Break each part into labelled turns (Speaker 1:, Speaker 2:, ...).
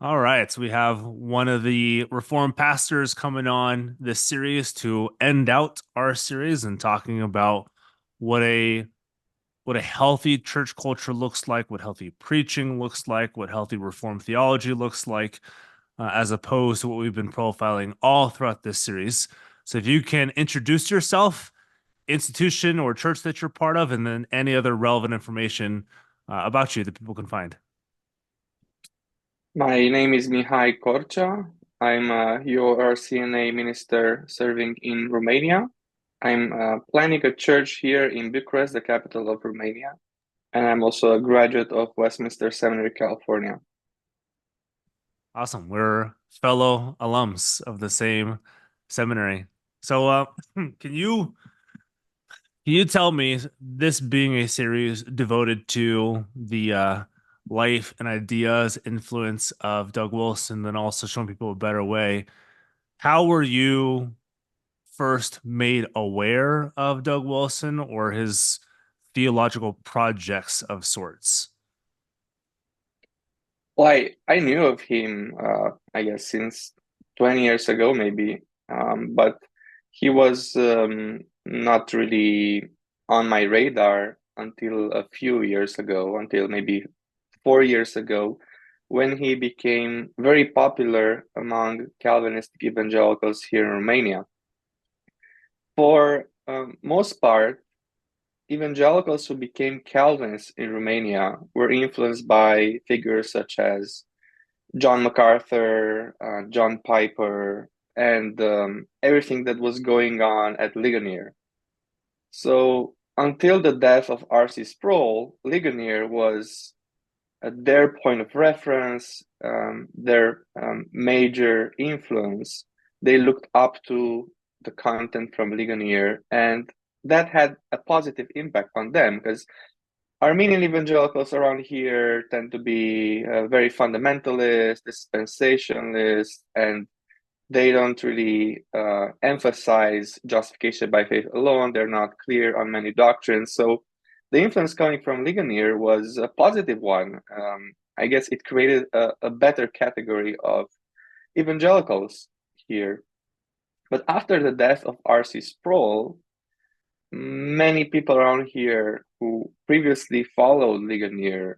Speaker 1: All right, so we have one of the Reformed pastors coming on this series to end out our series and talking about what a what a healthy church culture looks like, what healthy preaching looks like, what healthy Reformed theology looks like, as opposed to what we've been profiling all throughout this series. So if you can introduce yourself, institution or church that you're part of, and then any other relevant information about you that people can find.
Speaker 2: My name is Mihai Corcea. I'm a URCNA minister serving in Romania. I'm planning a church here in Bucharest, the capital of Romania, and I'm also a graduate of Westminster Seminary, California.
Speaker 1: Awesome. We're fellow alums of the same seminary. So, can you tell me, this being a series devoted to the life and ideas influence of Doug Wilson, and also showing people a better way, how were you first made aware of Doug Wilson or his theological projects of sorts?
Speaker 2: Well, I knew of him, I guess, since 20 years ago, maybe, but he was not really on my radar until a few years ago, until maybe 4 years ago, when he became very popular among Calvinistic evangelicals here in Romania. For most part, evangelicals who became Calvinists in Romania were influenced by figures such as John MacArthur, John Piper, and everything that was going on at Ligonier. So until the death of R.C. Sproul, Ligonier was their point of reference, their major influence. They looked up to the content from Ligonier, and that had a positive impact on them because Armenian evangelicals around here tend to be very fundamentalist, dispensationalist, and they don't really emphasize justification by faith alone. They're not clear on many doctrines. So the influence coming from Ligonier was a positive one. I guess it created a better category of evangelicals here. But after the death of R.C. Sproul, many people around here who previously followed Ligonier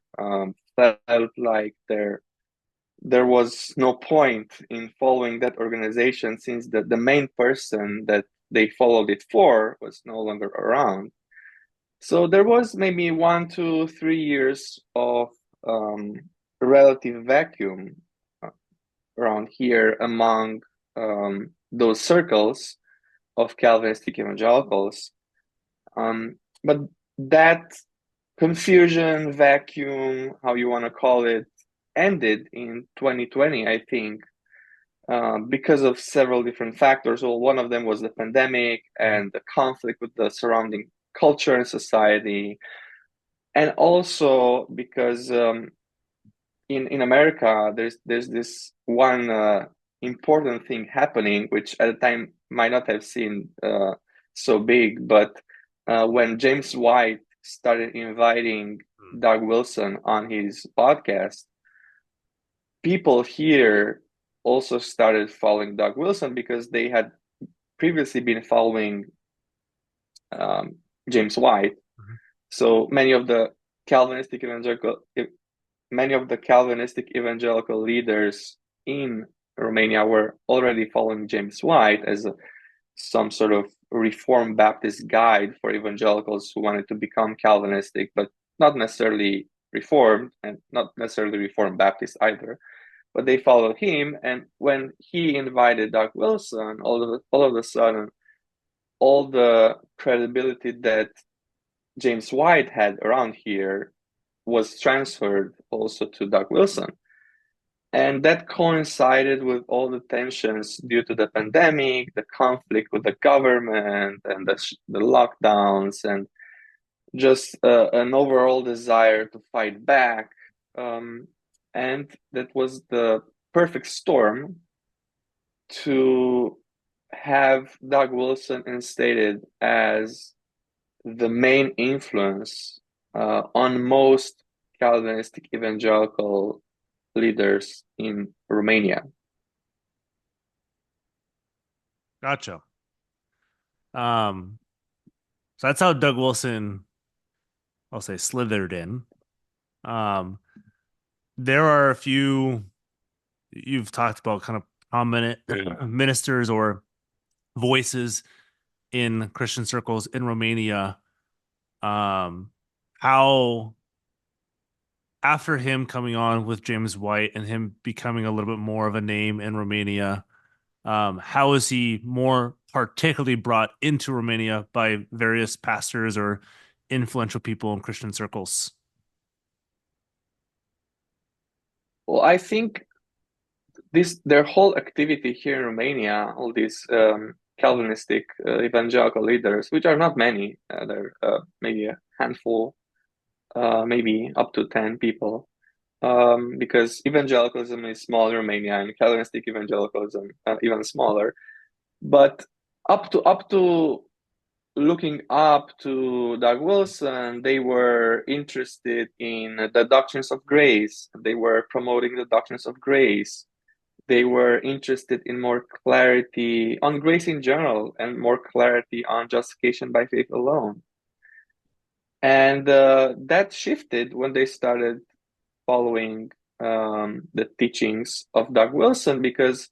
Speaker 2: felt like there was no point in following that organization since the main person that they followed it for was no longer around. So there was maybe 1 to 3 years of um, relative vacuum uh, around here among those circles of Calvinistic evangelicals. But that confusion, vacuum, how you want to call it, ended in 2020, I think, because of several different factors. Well, one of them was the pandemic and the conflict with the surrounding culture and society, and also because in America there's this one important thing happening, which at the time might not have seemed so big, but when James White started inviting Doug Wilson on his podcast, people here also started following Doug Wilson because they had previously been following um, James White.
Speaker 1: Mhm.
Speaker 2: So Calvinistic evangelical, many of the Calvinistic evangelical leaders in Romania were already following James White as some sort of Reformed Baptist guide for evangelicals who wanted to become Calvinistic, but not necessarily Reformed and not necessarily Reformed Baptist either. But they followed him, and when he invited Doug Wilson, all of a sudden, all the credibility that James White had around here was transferred also to Doug Wilson. And that coincided with all the tensions due to the pandemic, the conflict with the government, and the lockdowns, and just an overall desire to fight back. Um, and that was the perfect storm to have Doug Wilson instated as the main influence on most Calvinistic evangelical leaders in Romania.
Speaker 1: Gotcha. Um, so that's how Doug Wilson, I'll say, slithered in. Um, there are a few you've talked about kind of prominent ministers or voices in Christian circles in Romania. Um, how after him coming on with James White and him becoming a little bit more of a name in Romania, how is he more particularly brought into Romania by various pastors or influential people in Christian circles?
Speaker 2: Well, I think this their whole activity here in Romania, all these Calvinistic evangelical leaders, which are not many, they're maybe a handful, maybe up to 10 people, because evangelicalism is small in Romania and Calvinistic evangelicalism even smaller. But up to looking up to Doug Wilson, they were interested in the doctrines of grace. They were promoting the doctrines of grace. They were interested in more clarity on grace in general and more clarity on justification by faith alone. And that shifted when they started following the teachings of Doug Wilson, because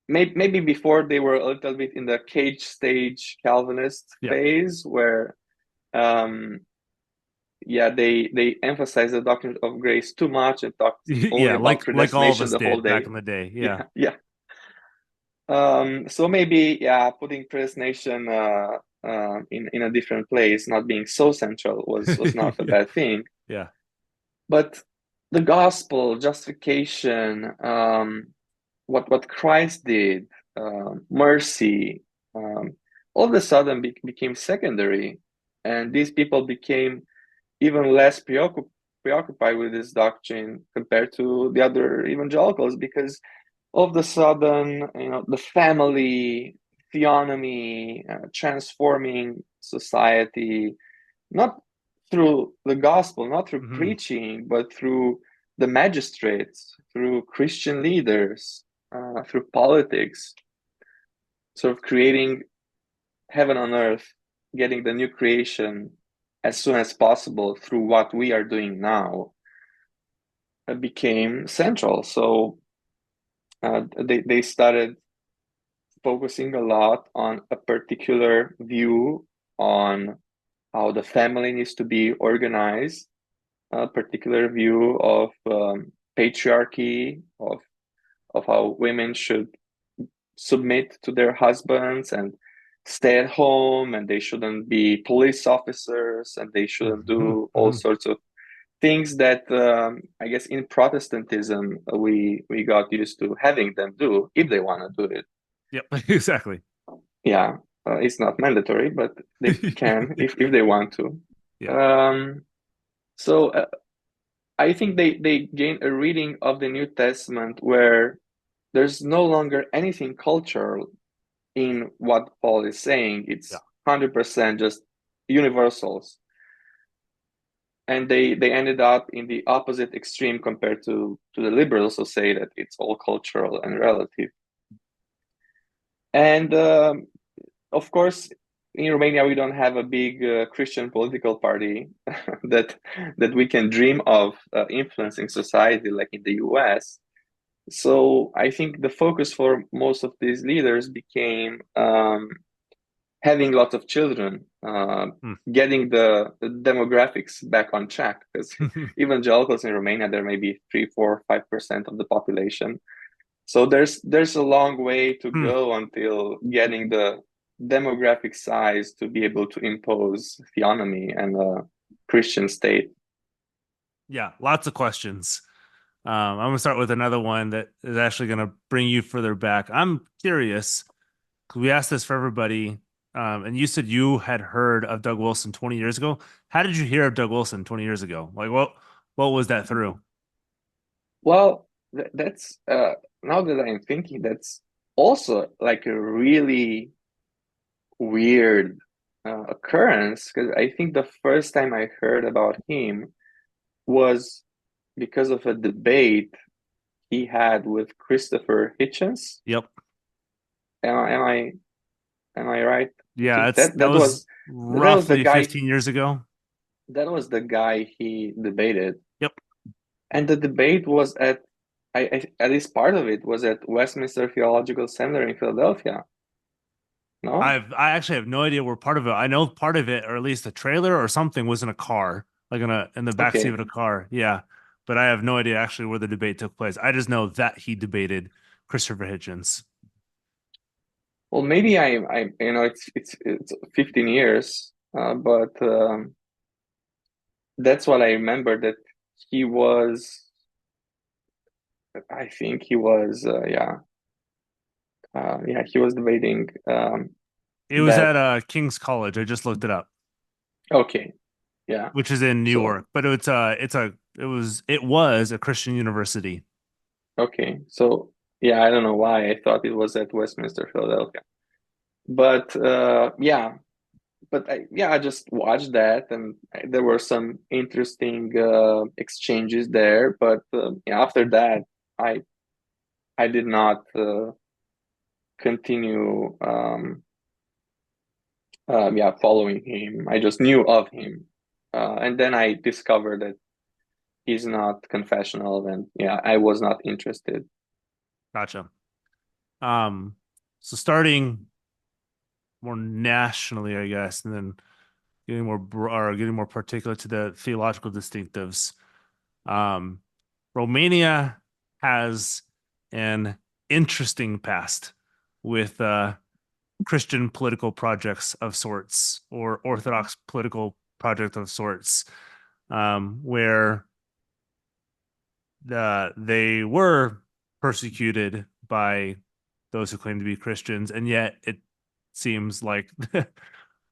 Speaker 2: maybe before they were a little bit in the cage stage Calvinist
Speaker 1: Yeah.
Speaker 2: phase where um, yeah, they emphasize the doctrine of grace too much and talked only
Speaker 1: Yeah,
Speaker 2: about
Speaker 1: like all of
Speaker 2: predestination
Speaker 1: us
Speaker 2: the whole
Speaker 1: did back
Speaker 2: day.
Speaker 1: in the day. Yeah.
Speaker 2: Yeah, yeah. So maybe yeah, putting predestination in a different place, not being so central, was not a
Speaker 1: Yeah.
Speaker 2: bad thing.
Speaker 1: Yeah.
Speaker 2: But the gospel, justification, what Christ did, mercy, all of a sudden became secondary, and these people became even less preoccupied with this doctrine compared to the other evangelicals, because all of a sudden, the family, theonomy, transforming society, not through the gospel, not through
Speaker 1: Hmm.
Speaker 2: preaching, but through the magistrates, through Christian leaders, through politics, sort of creating heaven on earth, getting the new creation as soon as possible through what we are doing now, became central. So they started focusing a lot on a particular view on how the family needs to be organized, a particular view of patriarchy, of how women should submit to their husbands and stay at home, and they shouldn't be police officers, and they shouldn't do all
Speaker 1: Hmm.
Speaker 2: sorts of things that I guess in Protestantism we got used to having them do if they want to do it.
Speaker 1: Yep. Exactly.
Speaker 2: Yeah, it's not mandatory, but they can if they want to.
Speaker 1: Yeah.
Speaker 2: Um, so I think they gain a reading of the New Testament where there's no longer anything cultural in what Paul is saying.
Speaker 1: Yeah.
Speaker 2: It's 100% just universals. And they ended up in the opposite extreme compared to the liberals who say that it's all cultural and relative. And of course, in Romania, we don't have a big Christian political party that we can dream of influencing society like in the US. So I think the focus for most of these leaders became having lots of children,
Speaker 1: Hmm.
Speaker 2: getting the demographics back on track. Because evangelicals in Romania, there may be 3, 4, 5% of the population. So there's a long way to
Speaker 1: Hmm.
Speaker 2: go until getting the demographic size to be able to impose theonomy and a Christian state.
Speaker 1: Yeah. Lots of questions. I'm gonna start with another one that is actually gonna bring you further back. I'm curious because we asked this for everybody, and you said you had heard of Doug Wilson 20 years ago. How did you hear of Doug Wilson 20 years ago? Like, what was that through?
Speaker 2: Well, that's now that I'm thinking, that's also like a really weird occurrence, because I think the first time I heard about him was because of a debate he had with Christopher Hitchens.
Speaker 1: Yep.
Speaker 2: Am I am I am I right?
Speaker 1: Yeah,
Speaker 2: Okay,
Speaker 1: it's that was
Speaker 2: that was the
Speaker 1: roughly
Speaker 2: guy
Speaker 1: 15 years ago.
Speaker 2: he debated,
Speaker 1: Yep.
Speaker 2: and the debate was at least part of it was at Westminster Theological Seminary in Philadelphia. No?
Speaker 1: I actually have no idea where part of it. I know part of it, or at least a trailer or something, was in a car, like in the backseat
Speaker 2: Okay.
Speaker 1: of a car. Yeah, but I have no idea actually where the debate took place. I just know that he debated Christopher Hitchens.
Speaker 2: Well, maybe it's 15 years, but that's what I remember that he was. I think he was. Yeah, he was debating
Speaker 1: It was
Speaker 2: that.
Speaker 1: at King's College. I just looked it up,
Speaker 2: Okay, yeah.
Speaker 1: which is in New
Speaker 2: So
Speaker 1: York, but it was a Christian university.
Speaker 2: okay, so yeah, I don't know why I thought it was at Westminster, Philadelphia, but I just watched that, and there were some interesting exchanges there. But yeah, after that, I I did not continue following him. I just knew of him, and then I discovered that he's not confessional, and yeah, I was not interested.
Speaker 1: Gotcha. Um, so starting more nationally, I guess, and then getting more particular to the theological distinctives. Um, Romania has an interesting past with Christian political projects of sorts or Orthodox political project of sorts, where they were persecuted by those who claim to be Christians, and yet it seems like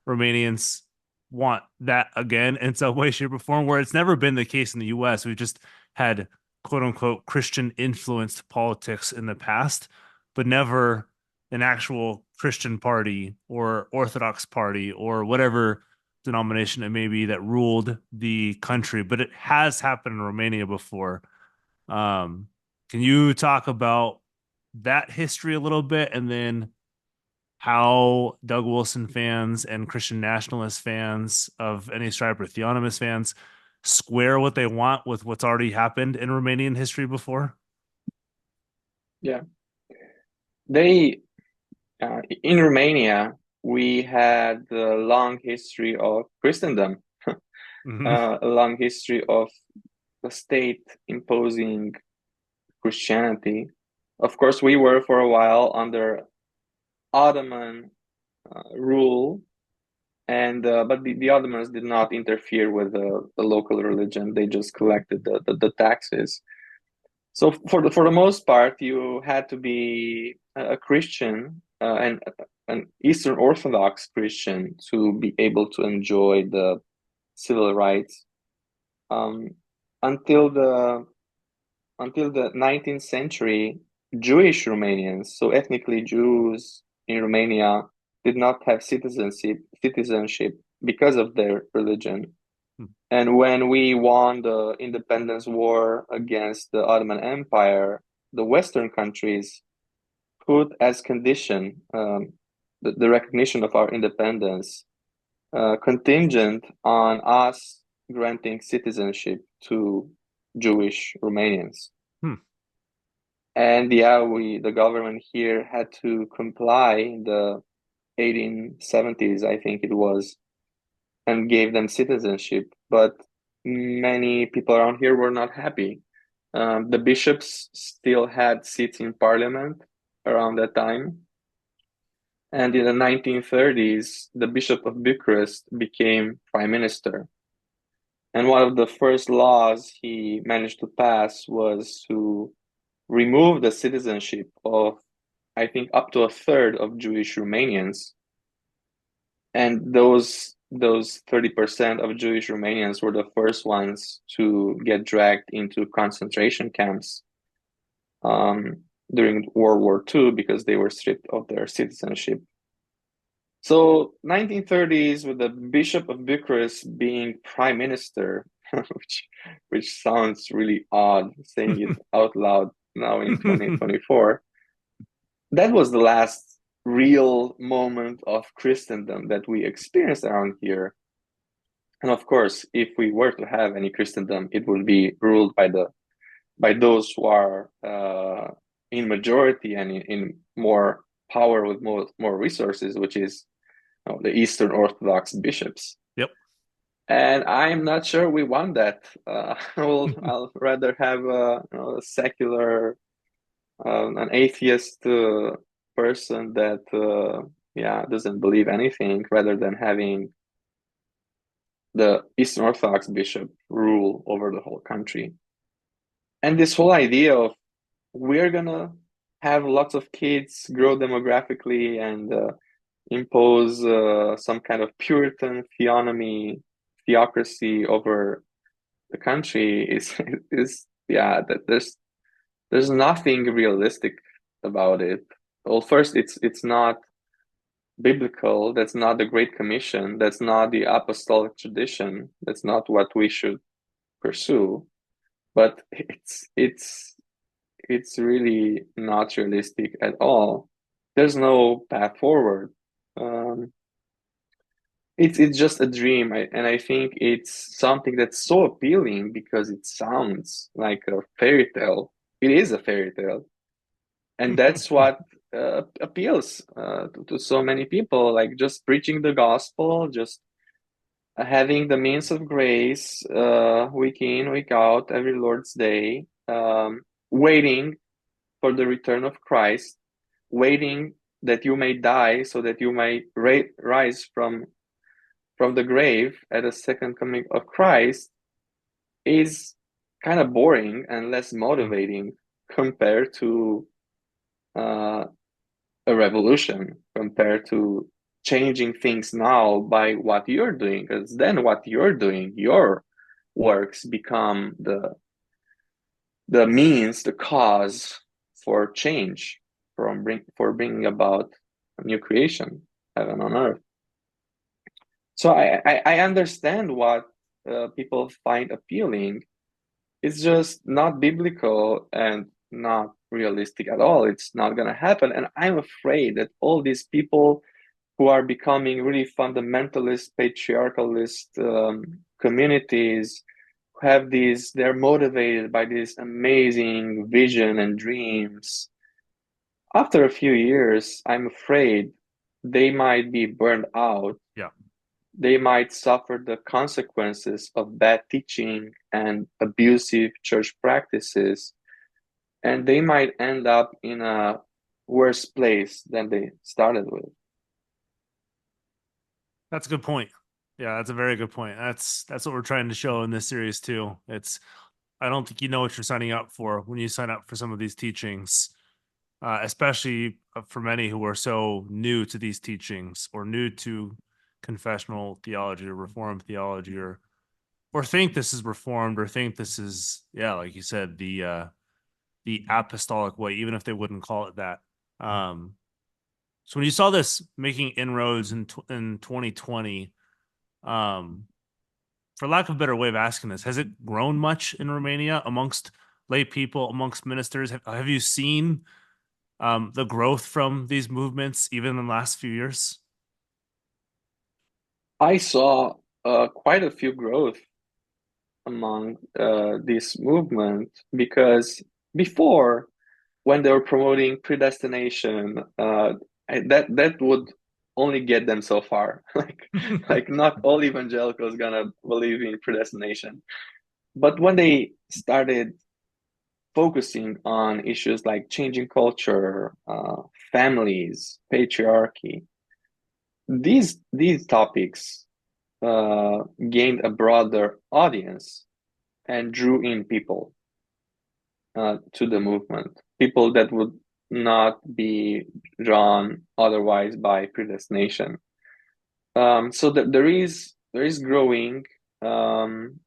Speaker 1: Romanians want that again in some way, shape, or form, where it's never been the case in the US. We've just had quote unquote Christian influenced politics in the past, but never an actual Christian party or Orthodox party or whatever denomination it may be that ruled the country. But it has happened in Romania before. Um, can you talk about that history a little bit and then how Doug Wilson fans and Christian nationalist fans of any stripe or theonomist fans square what they want with what's already happened in Romanian history before?
Speaker 2: Yeah, they in Romania we had a long history of Christendom,
Speaker 1: Hmm.
Speaker 2: a long history of the state imposing Christianity. Of course, we were for a while under Ottoman rule, and but the Ottomans did not interfere with the local religion. They just collected the taxes. So for the most part, you had to be a Christian and an Eastern Orthodox Christian to be able to enjoy the civil rights um, until the 19th century. Jewish Romanians, so ethnically Jews in Romania, did not have citizenship because of their religion. And when we won the independence war against the Ottoman Empire, the Western countries put as condition the recognition of our independence contingent on us granting citizenship to Jewish Romanians.
Speaker 1: Hmm.
Speaker 2: And yeah, the government here had to comply in the 1870s, I think it was, and gave them citizenship. But many people around here were not happy. The bishops still had seats in parliament around that time. And in the 1930s, the Bishop of Bucharest became prime minister. And one of the first laws he managed to pass was to remove the citizenship of, I think, up to a third of Jewish Romanians. And those 30% of Jewish Romanians were the first ones to get dragged into concentration camps um, during World War II because they were stripped of their citizenship. So 1930s, with the Bishop of Bucharest being prime minister, which sounds really odd saying it out loud now in 2024. That was the last real moment of Christendom that we experienced around here. And of course, if we were to have any Christendom, it would be ruled by those who are in majority and in more power with more resources, which is the Eastern Orthodox bishops.
Speaker 1: Yep.
Speaker 2: And I'm not sure we want that. I'll rather have a secular, an atheist person that doesn't believe anything, rather than having the Eastern Orthodox bishop rule over the whole country. And this whole idea of we're gonna have lots of kids, grow demographically, and impose some kind of Puritan theocracy over the country is that there's nothing realistic about it. Well, first, it's not biblical. That's not the Great Commission. That's not the apostolic tradition. That's not what we should pursue. But it's really not realistic at all. There's no path forward. Um, it's just a dream, and I think it's something that's so appealing because it sounds like a fairy tale. It is a fairy tale, and that's what appeals to so many people. Like just preaching the gospel, just having the means of grace week in, week out, every Lord's Day, waiting for the return of Christ, waiting that you may die so that you may rise from the grave at the second coming of Christ is kind of boring and less motivating compared to uh, a revolution, compared to changing things now by what you're doing, because then what you're doing, your works become the means, the cause for change, for bringing about a new creation, heaven on earth. So I understand what people find appealing. It's just not biblical and not realistic at all. It's not going to happen. And I'm afraid that all these people who are becoming really fundamentalist, patriarchalist communities have they're motivated by this amazing vision and dreams. After a few years, I'm afraid they might be burned out.
Speaker 1: Yeah.
Speaker 2: They might suffer the consequences of bad teaching and abusive church practices, and they might end up in a worse place than they started with.
Speaker 1: That's a good point. Yeah, that's a very good point. That's what we're trying to show in this series too. It's I don't think you know what you're signing up for when you sign up for some of these teachings, especially for many who are so new to these teachings or new to confessional theology or reformed theology, or think this is reformed, or think this is, yeah, like you said, the apostolic way, even if they wouldn't call it that. So when you saw this making inroads in 2020, um, for lack of a better way of asking this, has it grown much in Romania amongst lay people, amongst ministers? Have you seen the growth from these movements even in the last few years?
Speaker 2: I saw quite a few growth among this movement, because before, when they were promoting predestination, that would only get them so far. Like not all evangelicals gonna believe in predestination. But when they started focusing on issues like changing culture, families, patriarchy, these topics gained a broader audience and drew in people to the movement, people that would not be drawn otherwise by predestination. So there is growing, and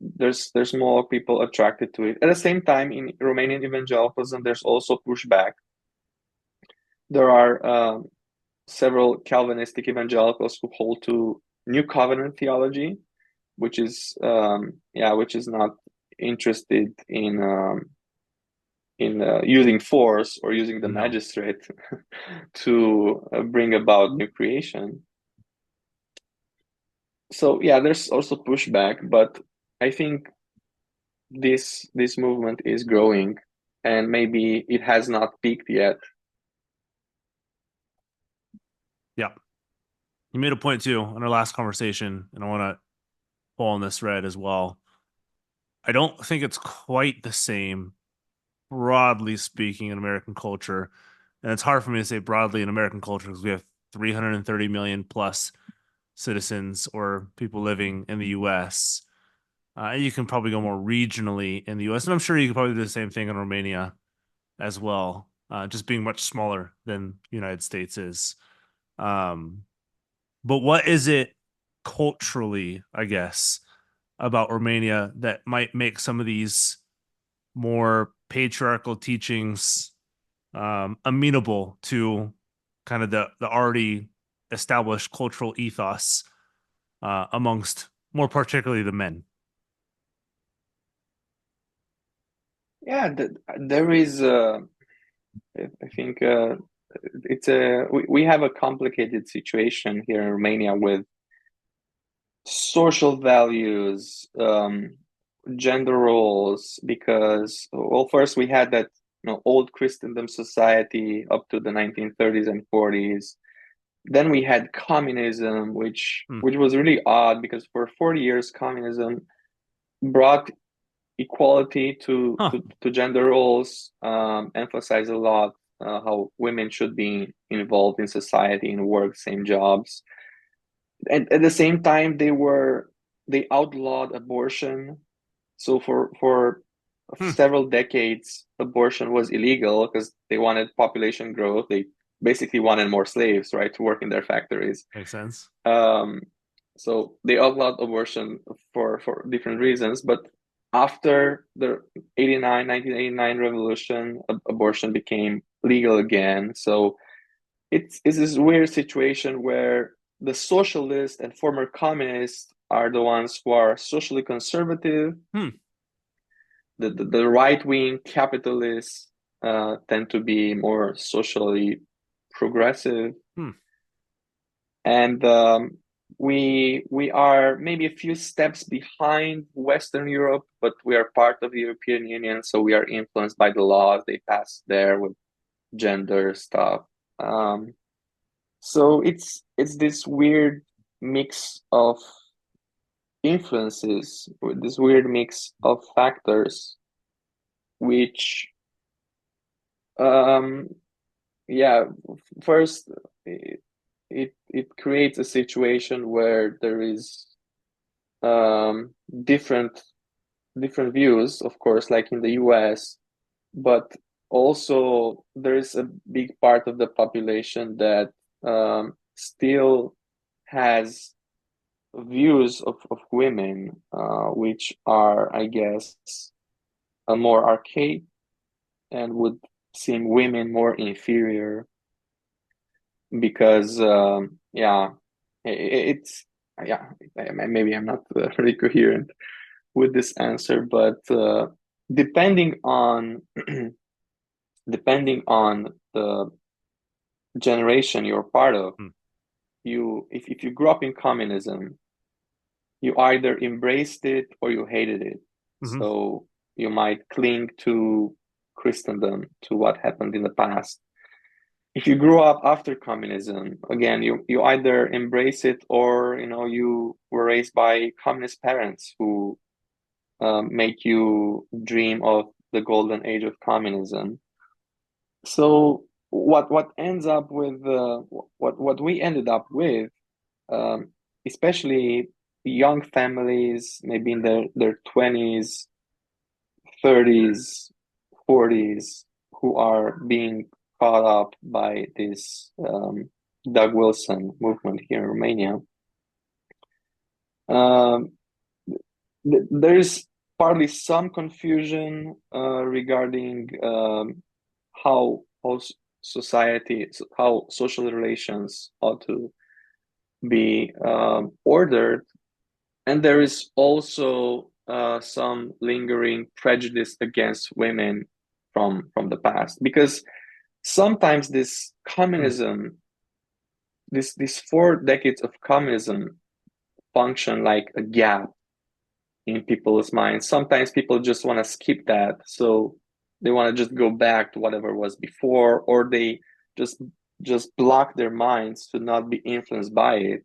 Speaker 2: there's more people attracted to it. At the same time, in Romanian evangelicalism, there's also pushback. There are several Calvinistic evangelicals who hold to New Covenant theology, which is not interested in using force or using the
Speaker 1: No.
Speaker 2: magistrate to bring about new creation. So yeah, there's also pushback, but I think this movement is growing, and maybe it has not peaked yet.
Speaker 1: Yeah. You made a point too in our last conversation, and I want to pull on this thread as well. I don't think it's quite the same, broadly speaking, in American culture. And it's hard for me to say broadly in American culture because we have 330 million plus citizens or people living in the US. You can probably go more regionally in the US. And I'm sure you could probably do the same thing in Romania as well, just being much smaller than the United States is. Um, but what is it culturally, I guess, about Romania that might make some of these more patriarchal teachings amenable to kind of the already established cultural ethos amongst more particularly the men?
Speaker 2: Yeah, there is. I think we have a complicated situation here in Romania with social values, gender roles, because well, first we had that old Christendom society up to the 1930s and 40s. Then we had communism,
Speaker 1: Hmm.
Speaker 2: which was really odd because for 40 years communism brought equality
Speaker 1: Huh.
Speaker 2: to gender roles, emphasized a lot how women should be involved in society and work same jobs. And at the same time, they outlawed abortion. So for
Speaker 1: Hmm.
Speaker 2: several decades, abortion was illegal because they wanted population growth. They basically wanted more slaves, right, to work in their factories.
Speaker 1: Makes sense.
Speaker 2: Um, so they outlawed abortion for different reasons. But after the 1989 revolution, abortion became legal again. So it's this weird situation where the socialists and former communists are the ones who are socially conservative.
Speaker 1: Hmm.
Speaker 2: The right wing capitalists tend to be more socially progressive,
Speaker 1: Hmm.
Speaker 2: and we are maybe a few steps behind Western Europe, but we are part of the European Union, so we are influenced by the laws they pass there with gender stuff. Um, so it's this weird mix of influences, this weird mix of factors, which um, yeah, first it creates a situation where there is um, different different views, of course, like in the US, but also there is a big part of the population that still has views of women, which are, I guess, a more archaic and would seem women more inferior because, yeah, it's, yeah, maybe I'm not really coherent with this answer, but depending on depending on the generation you're part of,
Speaker 1: Hmm.
Speaker 2: if you grew up in communism, you either embraced it or you hated it.
Speaker 1: Hmm.
Speaker 2: So you might cling to Christendom, to what happened in the past. If you grew up after communism, again, you either embrace it or you were raised by communist parents who make you dream of the golden age of communism. So what ends up with what we ended up with, especially young families, maybe in their 20s, 30s, 40s, who are being caught up by this Doug Wilson movement here in Romania. Um, there's partly some confusion regarding how society, how social relations ought to be ordered. And there is also some lingering prejudice against women from the past, because sometimes this
Speaker 1: Hmm.
Speaker 2: communism, these 4 decades of communism, function like a gap in people's minds. Sometimes people just want to skip that, so they want to just go back to whatever was before, or they just just block their minds to not be influenced by it.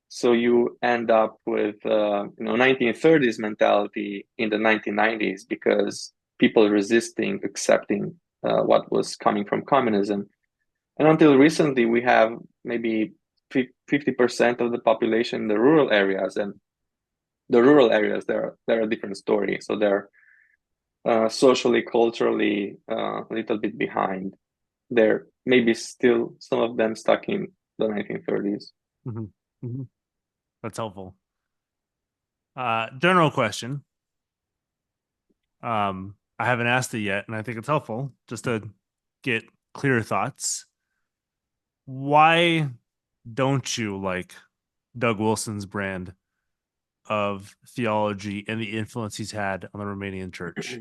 Speaker 2: So you end up with 1930s mentality in the 1990s, because people resisting accepting what was coming from communism. And until recently, we have maybe 50% of the population in the rural areas, and the rural areas, they're a different story. So they're socially, culturally a little bit behind. They're maybe still some of them stuck in the 1930s.
Speaker 1: Hmm. Hmm. That's helpful. General question. I haven't asked it yet, and I think it's helpful just to get clear thoughts. Why don't you like Doug Wilson's brand of theology and the influence he's had on the Romanian church?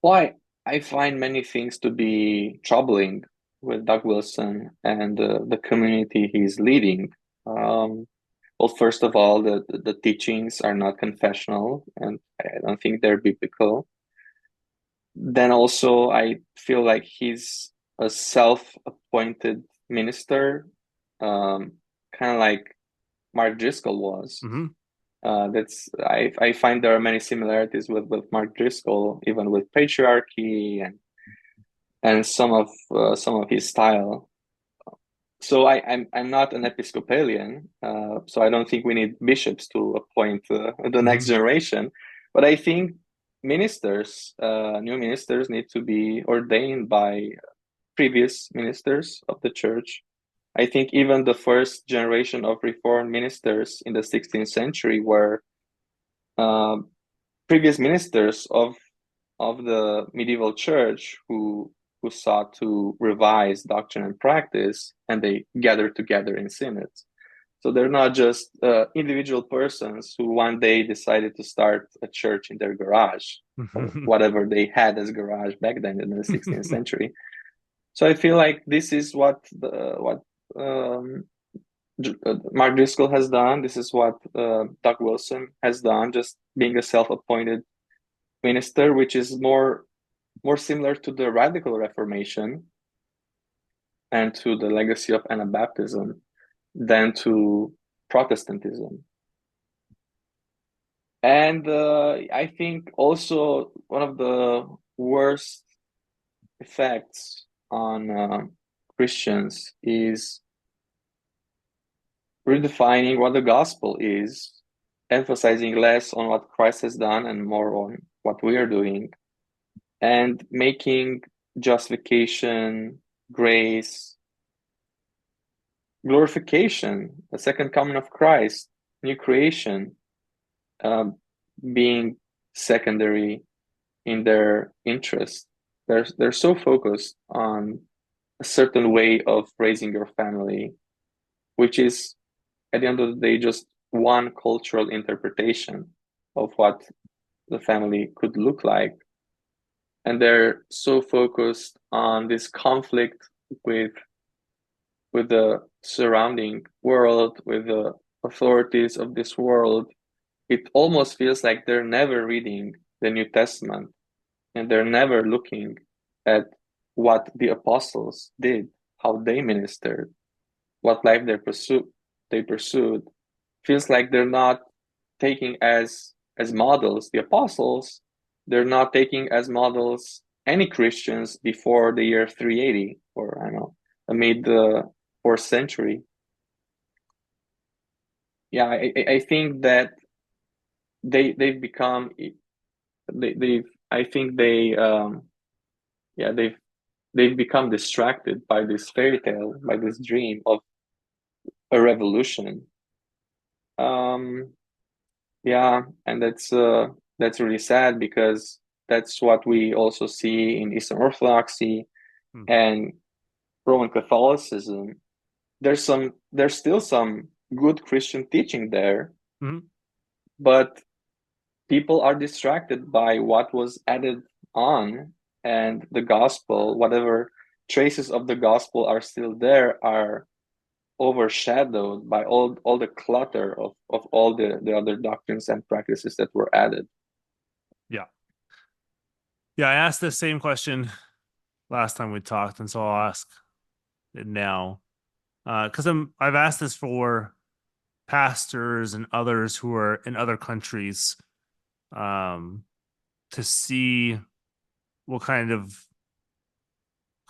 Speaker 2: Why I find many things to be troubling with Doug Wilson and the community he's leading. Um, well, first of all, the teachings are not confessional, and I don't think they're biblical. Then also, I feel like he's a self-appointed minister, um, kind of like Mark Driscoll was.
Speaker 1: Hmm.
Speaker 2: That's I find there are many similarities with Mark Driscoll, even with patriarchy and some of his style. So I'm not an Episcopalian, so I don't think we need bishops to appoint the next
Speaker 1: Hmm.
Speaker 2: generation. But I think new ministers, need to be ordained by previous ministers of the church. I think even the first generation of Reformed ministers in the 16th century were uh, previous ministers of the medieval church who sought to revise doctrine and practice, and they gathered together in synods. So they're not just individual persons who one day decided to start a church in their garage, or whatever they had as garage back then in the 16th century. So I feel like this is what um, Mark Driscoll has done. This is what Doug Wilson has done, just being a self-appointed minister, which is more similar to the radical Reformation and to the legacy of Anabaptism than to Protestantism. And I think also one of the worst effects on Christians is redefining what the gospel is, emphasizing less on what Christ has done and more on what we are doing, and making justification, grace, glorification, the second coming of Christ, new creation, um, being secondary in their interest. They're so focused on a certain way of raising your family, which is at the end of the day just one cultural interpretation of what the family could look like. And they're so focused on this conflict with with the surrounding world, with the authorities of this world. It almost feels like they're never reading the New Testament, and they're never looking at what the apostles did, how they ministered, what life they pursued. Feels like they're not taking as models the apostles. They're not taking as models any Christians before the year 380, or I don't know, mid the fourth century. Yeah, I think that they've become they've I think they yeah they've become distracted by this fairy tale, by this dream of a revolution. Um, yeah, and that's really sad, because that's what we also see in Eastern Orthodoxy and Roman Catholicism. There's still some good Christian teaching there,
Speaker 1: Mhm.
Speaker 2: but people are distracted by what was added on, and the gospel, whatever traces of the gospel are still there, are overshadowed by all the clutter of all the other doctrines and practices that were added.
Speaker 1: Yeah. Yeah, I asked the same question last time we talked, and so I'll ask it now. Because I've asked this for pastors and others who are in other countries, um, to see what kind of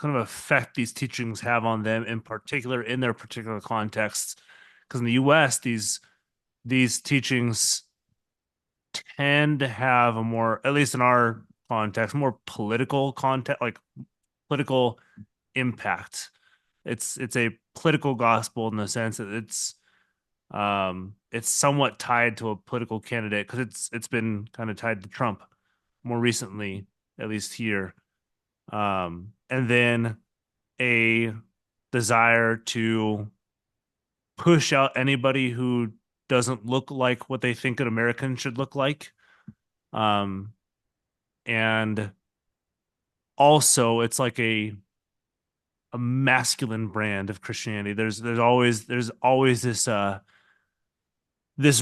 Speaker 1: effect these teachings have on them in particular in their particular contexts. Because in the US, these teachings tend to have a more, at least in our context, more political context, like political impact. It's a political gospel in the sense that it's somewhat tied to a political candidate because it's been kind of tied to Trump more recently, at least here. And then a desire to push out anybody who doesn't look like what they think an American should look like. Um, and also it's like a masculine brand of Christianity. There's always this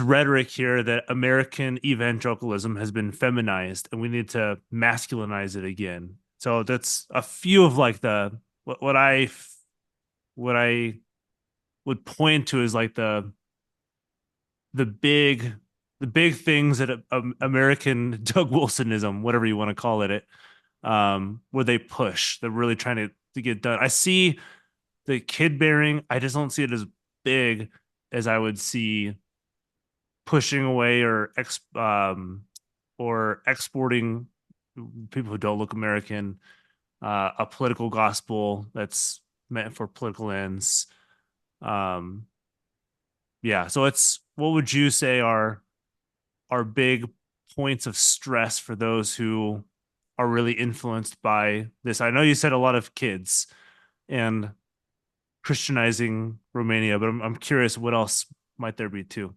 Speaker 1: rhetoric here that American evangelicalism has been feminized and we need to masculinize it again. So that's a few of like the what I would point to is like the big the big things that American Doug Wilsonism, whatever you want to call it, where they push. They're really trying to get done. I see the kid bearing. I just don't see it as big as I would see pushing away or exporting people who don't look American, a political gospel that's meant for political ends. Um, yeah. So it's what would you say are big points of stress for those who are really influenced by this? I know you said a lot of kids and Christianizing Romania, but I'm curious what else might there be too?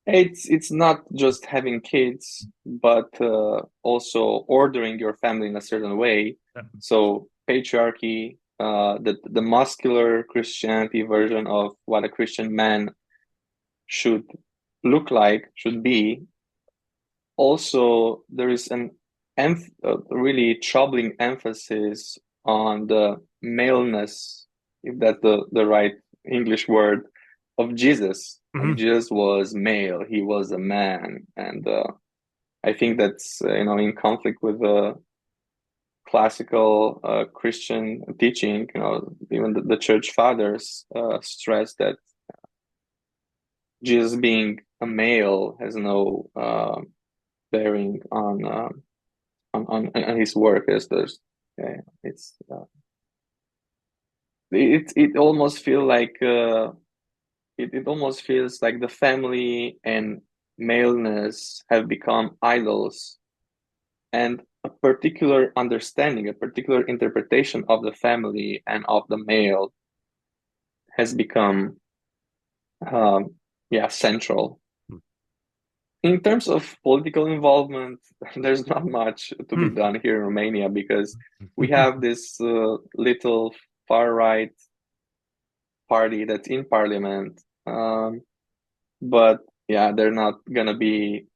Speaker 2: It's not just having kids, but also ordering your family in a certain way.
Speaker 1: Yeah.
Speaker 2: So patriarchy, the muscular Christianity version of what a Christian man should look like, should be. Also, there is a really troubling emphasis on the maleness, if that's the right English word, of Jesus. Like
Speaker 1: Mm-hmm.
Speaker 2: Jesus was male, he was a man, and I think that's in conflict with the classical Christian teaching. Even the church fathers stress that Jesus being a male has no bearing on his work. As there's it's it almost feel like it almost feels like the family and maleness have become idols, and a particular understanding, a particular interpretation of the family and of the male has become um, yeah, central. In terms of political involvement, there's not much to be done here in Romania because we have this little far right party that's in parliament. But yeah, they're not gonna be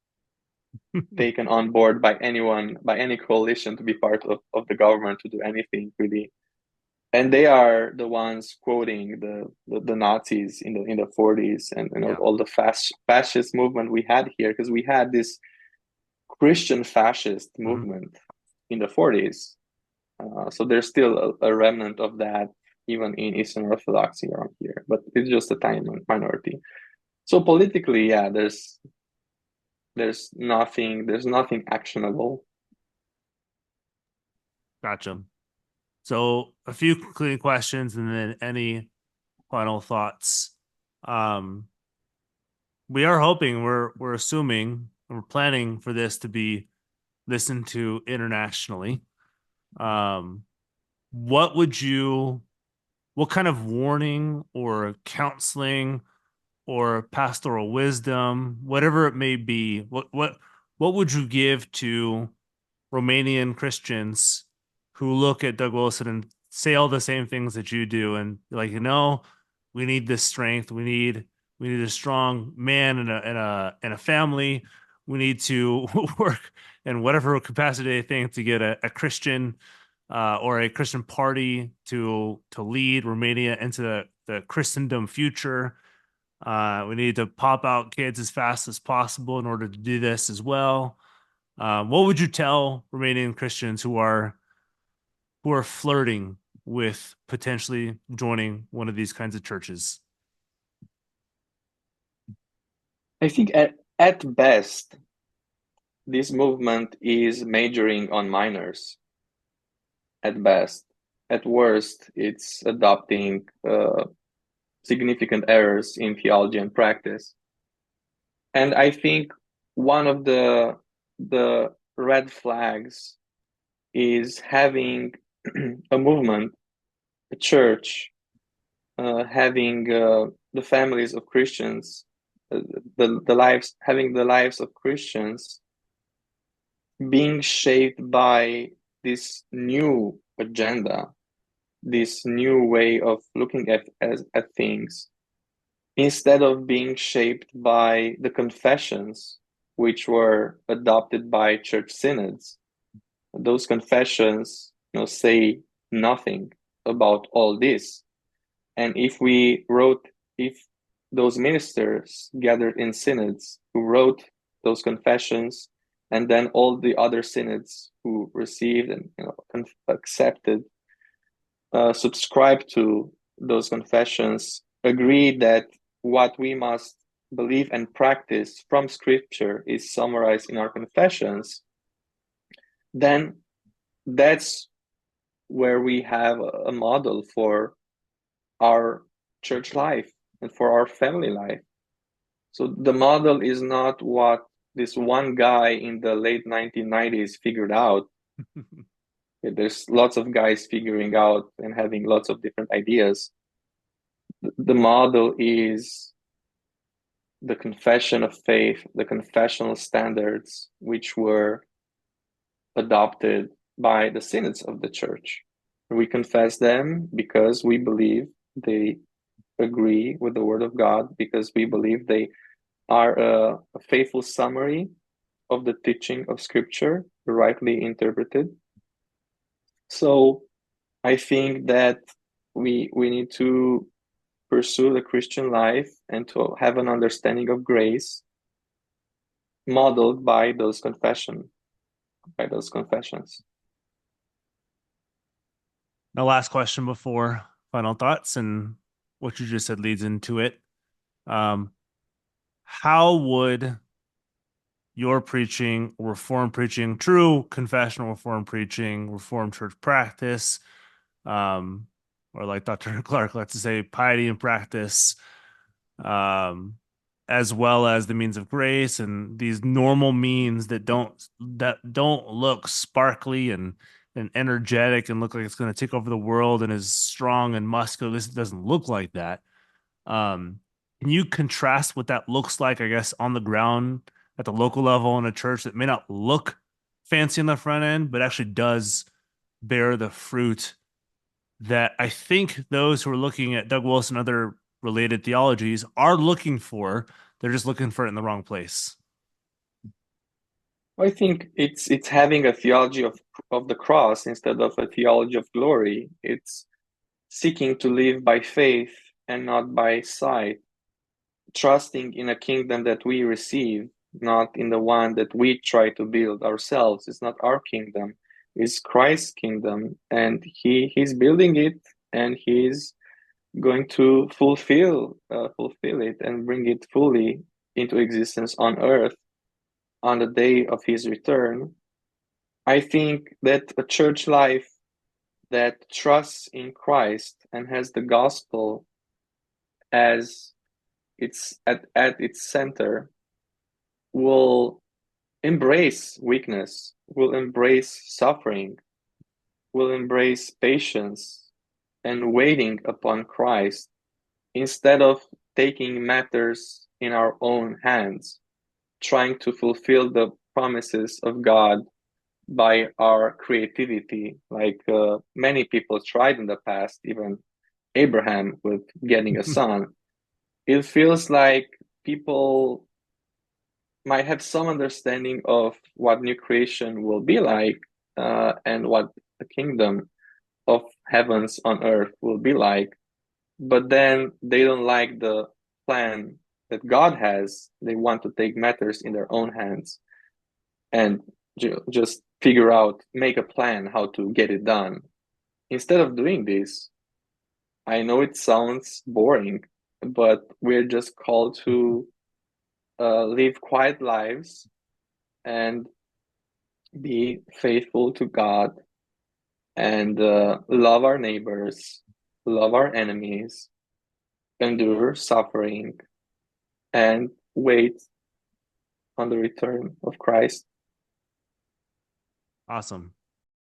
Speaker 2: taken on board by anyone, by any coalition to be part of the government to do anything really. And they are the ones quoting the Nazis in the 40s, and
Speaker 1: Yeah.
Speaker 2: all the fascist movement we had here, because we had this Christian fascist
Speaker 1: Mm-hmm.
Speaker 2: movement in the 40s. So there's still a remnant of that even in Eastern Orthodoxy around here, but it's just a tiny minority. So politically, yeah, there's nothing actionable.
Speaker 1: Gotcha. So a few concluding questions and then any final thoughts. Um, we are hoping, we're assuming, we're planning for this to be listened to internationally. Um, what would you, what kind of warning or counseling or pastoral wisdom, whatever it may be, what would you give to Romanian Christians who look at Doug Wilson and say all the same things that you do, and like, we need this strength. We need a strong man and a family. We need to work in whatever capacity they think to get a Christian or a Christian party to lead Romania into the Christendom future. We need to pop out kids as fast as possible in order to do this as well. What would you tell Romanian Christians who are flirting with potentially joining one of these kinds of churches?
Speaker 2: I think at best, this movement is majoring on minors. At best, at worst, it's adopting significant errors in theology and practice. And I think one of the red flags is having a movement, a church, having the families of Christians, the lives, having the lives of Christians being shaped by this new agenda, this new way of looking at things, instead of being shaped by the confessions which were adopted by church synods. Those confessions, say nothing about all this. And if those ministers gathered in synods who wrote those confessions, and then all the other synods who received and accepted, subscribed to those confessions, agree that what we must believe and practice from Scripture is summarized in our confessions, then that's where we have a model for our church life and for our family life. So the model is not what this one guy in the late 1990s figured out. There's lots of guys figuring out and having lots of different ideas. The model is the confession of faith, the confessional standards, which were adopted by the synods of the church. We confess them because we believe they agree with the word of God, because we believe they are a faithful summary of the teaching of Scripture, rightly interpreted. So I think that we need to pursue the Christian life and to have an understanding of grace modeled by those confessions.
Speaker 1: The last question before final thoughts, and what you just said leads into it. How would your preaching, reform preaching, true confessional reform preaching, reform church practice, or like Dr. Clark likes to say, piety and practice, um, as well as the means of grace and these normal means that don't look sparkly and energetic and look like it's going to take over the world and is strong and muscular. This doesn't look like that. Can you contrast what that looks like, I guess, on the ground at the local level in a church that may not look fancy on the front end, but actually does bear the fruit that I think those who are looking at Doug Wilson and other related theologies are looking for? They're just looking for it in the wrong place.
Speaker 2: I think it's having a theology of the cross instead of a theology of glory. It's seeking to live by faith and not by sight, trusting in a kingdom that we receive, not in the one that we try to build ourselves. It's not our kingdom, it's Christ's kingdom, and he's building it, and he's going to fulfill it and bring it fully into existence on earth on the day of his return. I think that a church life that trusts in Christ and has the gospel as at its center will embrace weakness, will embrace suffering, will embrace patience and waiting upon Christ, instead of taking matters in our own hands, trying to fulfill the promises of God by our creativity, like many people tried in the past, even Abraham with getting a son. It feels like people might have some understanding of what new creation will be like, and what the kingdom of heavens on earth will be like, but then they don't like the plan that God has. They want to take matters in their own hands and just figure out, make a plan how to get it done. Instead of doing this, I know it sounds boring, but we're just called to live quiet lives and be faithful to God and love our neighbors, love our enemies, endure suffering, and wait on the return of Christ.
Speaker 1: Awesome.